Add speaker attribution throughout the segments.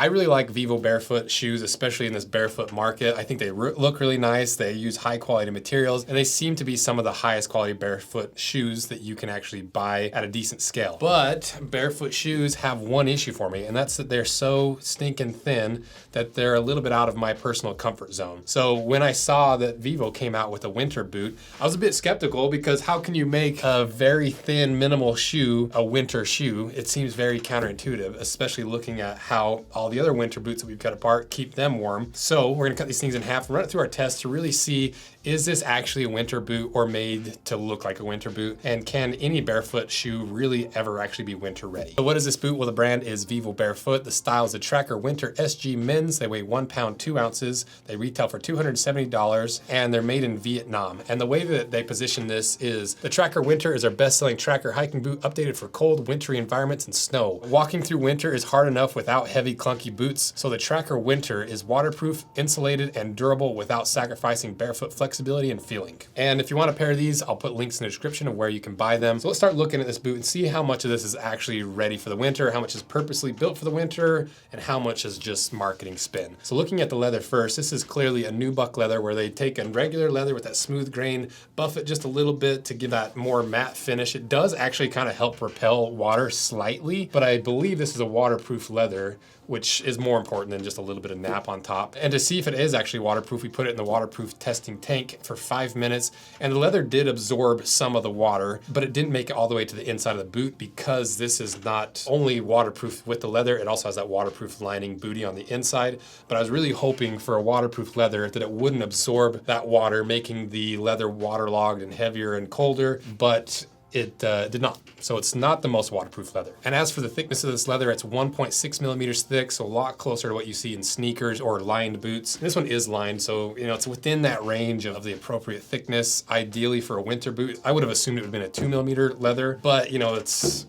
Speaker 1: I really like Vivobarefoot shoes, especially in this barefoot market. I think they look really nice. They use high quality materials, and they seem to be some of the highest quality barefoot shoes that you can actually buy at a decent scale. But barefoot shoes have one issue for me, and that's that they're so stinking thin that they're a little bit out of my personal comfort zone. So when I saw that Vivo came out with a winter boot, I was a bit skeptical because how can you make a very thin, minimal shoe a winter shoe? It seems very counterintuitive, especially looking at how all the other winter boots that we've cut apart keep them warm. So we're gonna cut these things in half and run it through our test to really see, is this actually a winter boot or made to look like a winter boot? And can any barefoot shoe really ever actually be winter ready? So what is this boot? Well, the brand is Vivobarefoot. The style is the Tracker Winter SG Men's. They weigh 1 pound, 2 ounces. They retail for $270 and they're made in Vietnam. And the way that they position this is the Tracker Winter is our best-selling tracker hiking boot updated for cold, wintry environments and snow. Walking through winter is hard enough without heavy, clunky boots. So the Tracker Winter is waterproof, insulated, and durable without sacrificing barefoot flexibility and feeling. And if you want a pair of these, I'll put links in the description of where you can buy them. So let's start looking at this boot and see how much of this is actually ready for the winter, how much is purposely built for the winter, and how much is just marketing spin. So looking at the leather first, this is clearly a nubuck leather where they take a regular leather with that smooth grain, buff it just a little bit to give that more matte finish. It does actually kind of help repel water slightly, but I believe this is a waterproof leather, which is more important than just a little bit of nap on top. And to see if it is actually waterproof, we put it in the waterproof testing tank for 5 minutes, and the leather did absorb some of the water, but it didn't make it all the way to the inside of the boot because this is not only waterproof with the leather, it also has that waterproof lining booty on the inside. But I was really hoping for a waterproof leather that it wouldn't absorb that water, making the leather waterlogged and heavier and colder, but it did not. So it's not the most waterproof leather. And as for the thickness of this leather, it's 1.6 millimeters thick, so a lot closer to what you see in sneakers or lined boots. This one is lined, so it's within that range of the appropriate thickness. Ideally for a winter boot, I would have assumed it would have been a 2 millimeter leather, but it's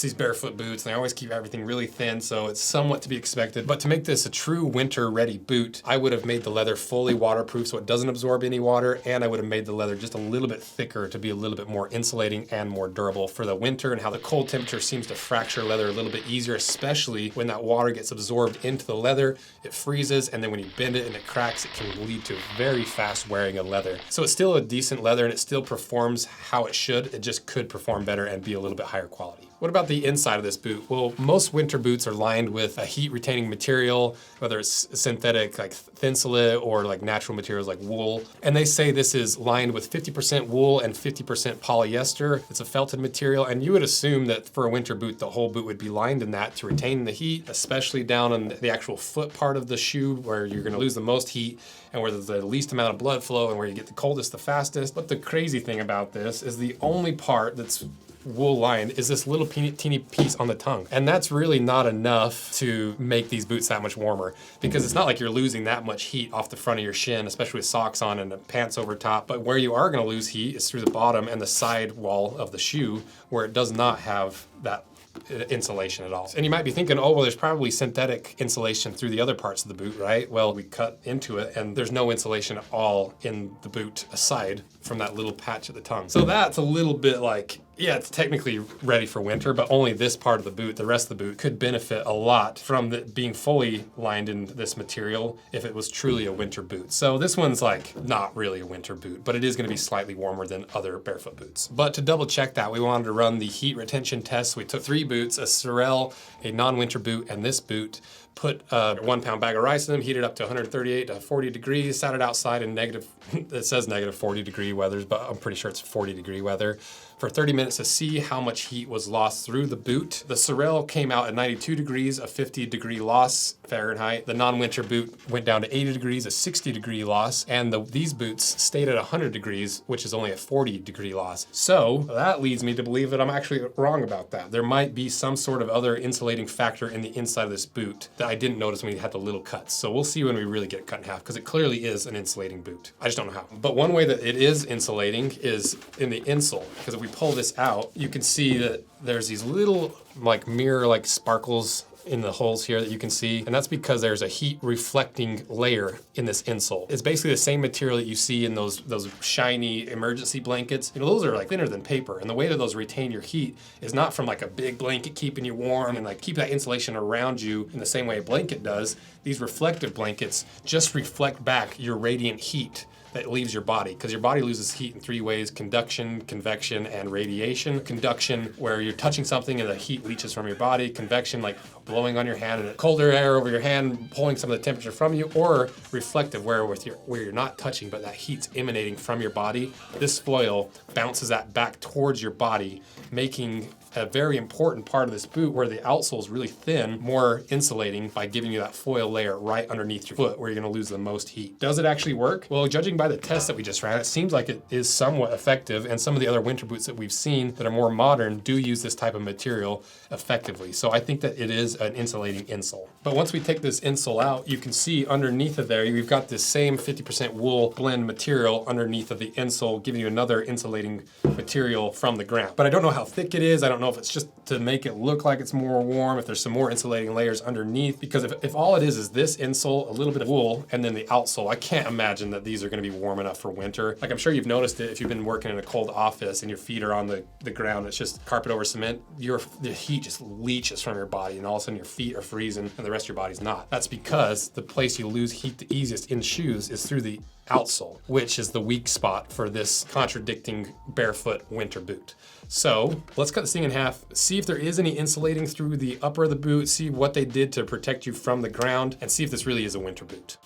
Speaker 1: these barefoot boots, and they always keep everything really thin, so it's somewhat to be expected. But to make this a true winter-ready boot, I would have made the leather fully waterproof so it doesn't absorb any water, and I would have made the leather just a little bit thicker to be a little bit more insulating and more durable for the winter, and how the cold temperature seems to fracture leather a little bit easier, especially when that water gets absorbed into the leather. It freezes, and then when you bend it and it cracks, it can lead to very fast wearing of leather. So it's still a decent leather, and it still performs how it should. It just could perform better and be a little bit higher quality. What about the inside of this boot? Well, most winter boots are lined with a heat retaining material, whether it's synthetic like Insole or like natural materials like wool. And they say this is lined with 50% wool and 50% polyester. It's a felted material, and you would assume that for a winter boot, the whole boot would be lined in that to retain the heat, especially down on the actual foot part of the shoe where you're gonna lose the most heat and where there's the least amount of blood flow and where you get the coldest the fastest. But the crazy thing about this is the only part that's wool lined is this little teeny piece on the tongue. And that's really not enough to make these boots that much warmer, because it's not like you're losing that much heat off the front of your shin, especially with socks on and the pants over top. But where you are gonna lose heat is through the bottom and the side wall of the shoe, where it does not have that insulation at all. And you might be thinking, oh, well, there's probably synthetic insulation through the other parts of the boot, right? Well, we cut into it and there's no insulation at all in the boot aside from that little patch at the tongue. So that's a little bit like, yeah, it's technically ready for winter, but only this part of the boot. The rest of the boot could benefit a lot from being fully lined in this material if it was truly a winter boot. So this one's like not really a winter boot, but it is gonna be slightly warmer than other barefoot boots. But to double check that, we wanted to run the heat retention test. We took 3 boots, a Sorel, a non-winter boot, and this boot, put a 1 pound bag of rice in them, heated up to 138 to 40 degrees, sat it outside in it says negative 40 degree weathers, but I'm pretty sure it's 40 degree weather, for 30 minutes to see how much heat was lost through the boot. The Sorel came out at 92 degrees, a 50 degree loss Fahrenheit. The non-winter boot went down to 80 degrees, a 60 degree loss. And these boots stayed at 100 degrees, which is only a 40 degree loss. So that leads me to believe that I'm actually wrong about that. There might be some sort of other insulating factor in the inside of this boot that I didn't notice when we had the little cuts. So we'll see when we really get it cut in half, because it clearly is an insulating boot. I just don't know how. But one way that it is insulating is in the insole, because if we pull this out, you can see that there's these little like mirror like sparkles in the holes here that you can see, and that's because there's a heat reflecting layer in this insole. It's basically the same material that you see in those shiny emergency blankets. You know, those are like thinner than paper, and the way that those retain your heat is not from like a big blanket keeping you warm and like keep that insulation around you in the same way a blanket does. These reflective blankets just reflect back your radiant heat that leaves your body, because your body loses heat in 3 ways: conduction, convection, and radiation. Conduction, where you're touching something and the heat leaches from your body. Convection, like blowing on your hand and colder air over your hand, pulling some of the temperature from you. Or reflective, where you're not touching, but that heat's emanating from your body. This foil bounces that back towards your body, making a very important part of this boot, where the outsole is really thin, more insulating by giving you that foil layer right underneath your foot, where you're gonna lose the most heat. Does it actually work? Well, judging by the test that we just ran, it seems like it is somewhat effective, and some of the other winter boots that we've seen that are more modern do use this type of material effectively. So I think that it is an insulating insole. But once we take this insole out, you can see underneath of there, we've got this same 50% wool blend material underneath of the insole, giving you another insulating material from the ground. But I don't know how thick it is. I don't know if it's just to make it look like it's more warm, if there's some more insulating layers underneath, because if all it is this insole, a little bit of wool, and then the outsole, I can't imagine that these are gonna be warm enough for winter. Like, I'm sure you've noticed it if you've been working in a cold office and your feet are on the ground, it's just carpet over cement, the heat just leaches from your body, and all of a sudden your feet are freezing and the rest of your body's not. That's because the place you lose heat the easiest in shoes is through the outsole, which is the weak spot for this contradicting barefoot winter boot. So let's cut this thing in half, see if there is any insulating through the upper of the boot, see what they did to protect you from the ground, and see if this really is a winter boot.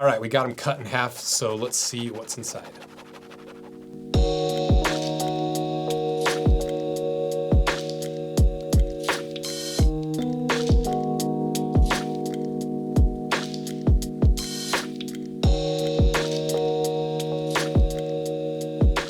Speaker 1: All right, we got them cut in half, so let's see what's inside.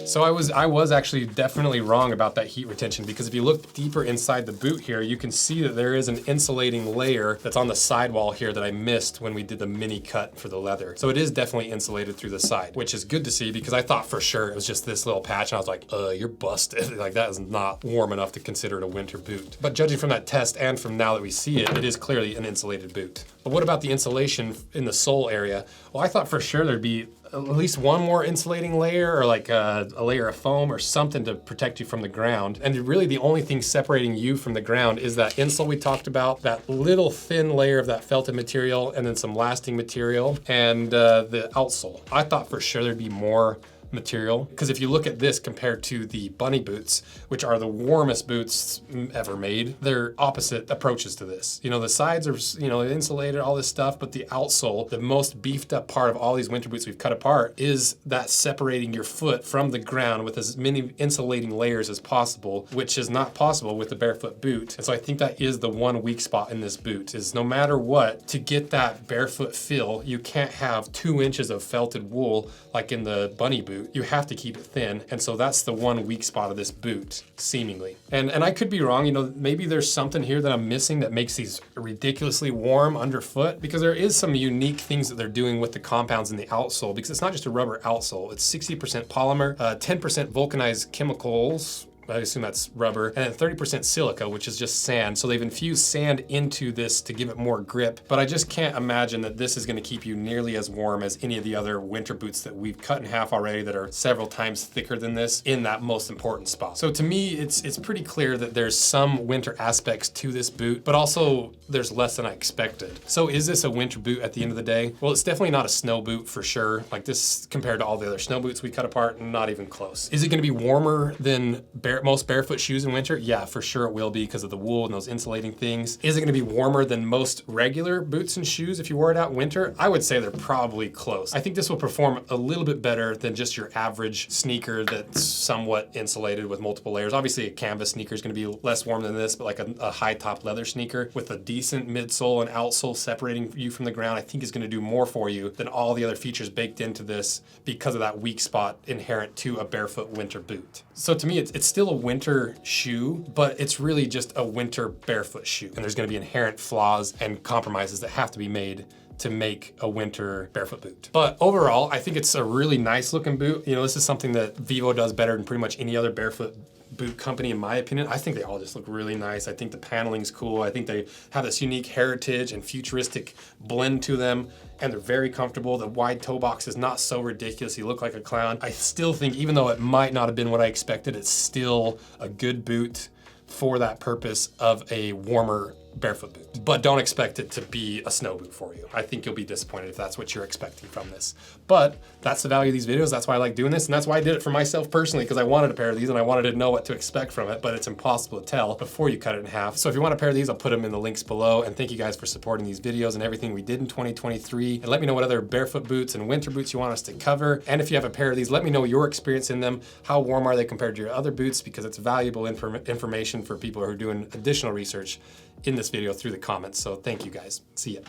Speaker 1: So I was actually definitely wrong about that heat retention, because if you look deeper inside the boot here, you can see that there is an insulating layer that's on the sidewall here that I missed when we did the mini cut for the leather. So it is definitely insulated through the side, which is good to see, because I thought for sure it was just this little patch, and I was like, you're busted. Like, that is not warm enough to consider it a winter boot. But judging from that test and from now that we see it, it is clearly an insulated boot. But what about the insulation in the sole area? Well, I thought for sure there'd be at least one more insulating layer, or like a layer of foam or something to protect you from the ground. And really the only thing separating you from the ground is that insole we talked about, that little thin layer of that felted material, and then some lasting material, and the outsole. I thought for sure there'd be more material, because if you look at this compared to the bunny boots, which are the warmest boots ever made, they're opposite approaches to this. You know, the sides are, you know, insulated, all this stuff, but the outsole, the most beefed up part of all these winter boots we've cut apart, is that separating your foot from the ground with as many insulating layers as possible, which is not possible with the barefoot boot. And so I think that is the one weak spot in this boot, is no matter what, to get that barefoot feel, you can't have 2 inches of felted wool like in the bunny boot. You have to keep it thin, and so that's the one weak spot of this boot, seemingly. And I could be wrong, you know, maybe there's something here that I'm missing that makes these ridiculously warm underfoot, because there is some unique things that they're doing with the compounds in the outsole, because it's not just a rubber outsole, it's 60% polymer, 10% vulcanized chemicals, I assume that's rubber, and then 30% silica, which is just sand. So they've infused sand into this to give it more grip, but I just can't imagine that this is gonna keep you nearly as warm as any of the other winter boots that we've cut in half already that are several times thicker than this in that most important spot. So to me, it's pretty clear that there's some winter aspects to this boot, but also there's less than I expected. So is this a winter boot at the end of the day? Well, it's definitely not a snow boot for sure. Like, this, compared to all the other snow boots we cut apart, not even close. Is it gonna be warmer than most barefoot shoes in winter? Yeah, for sure it will be because of the wool and those insulating things. Is it gonna be warmer than most regular boots and shoes if you wore it out in winter? I would say they're probably close. I think this will perform a little bit better than just your average sneaker that's somewhat insulated with multiple layers. Obviously a canvas sneaker is gonna be less warm than this, but like a high top leather sneaker with a decent midsole and outsole separating you from the ground, I think is gonna do more for you than all the other features baked into this because of that weak spot inherent to a barefoot winter boot. So to me, it's still a winter shoe, but it's really just a winter barefoot shoe. And there's gonna be inherent flaws and compromises that have to be made to make a winter barefoot boot. But overall, I think it's a really nice looking boot. You know, this is something that Vivo does better than pretty much any other barefoot boot company, in my opinion. I think they all just look really nice. I think the paneling's cool. I think they have this unique heritage and futuristic blend to them, and they're very comfortable. The wide toe box is not so ridiculous. You look like a clown. I still think, even though it might not have been what I expected, it's still a good boot for that purpose of a warmer barefoot boot. But don't expect it to be a snow boot for you. I think you'll be disappointed if that's what you're expecting from this. But that's the value of these videos. That's why I like doing this, and that's why I did it for myself personally, because I wanted a pair of these and I wanted to know what to expect from it, but it's impossible to tell before you cut it in half. So if you want a pair of these, I'll put them in the links below, and thank you guys for supporting these videos and everything we did in 2023. And let me know what other barefoot boots and winter boots you want us to cover. And if you have a pair of these, let me know your experience in them. How warm are they compared to your other boots? Because it's valuable information for people who are doing additional research in this video through the comments. So thank you guys. See ya.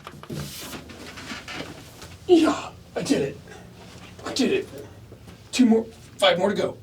Speaker 1: Yeah, I did it. I did it. 5 more to go.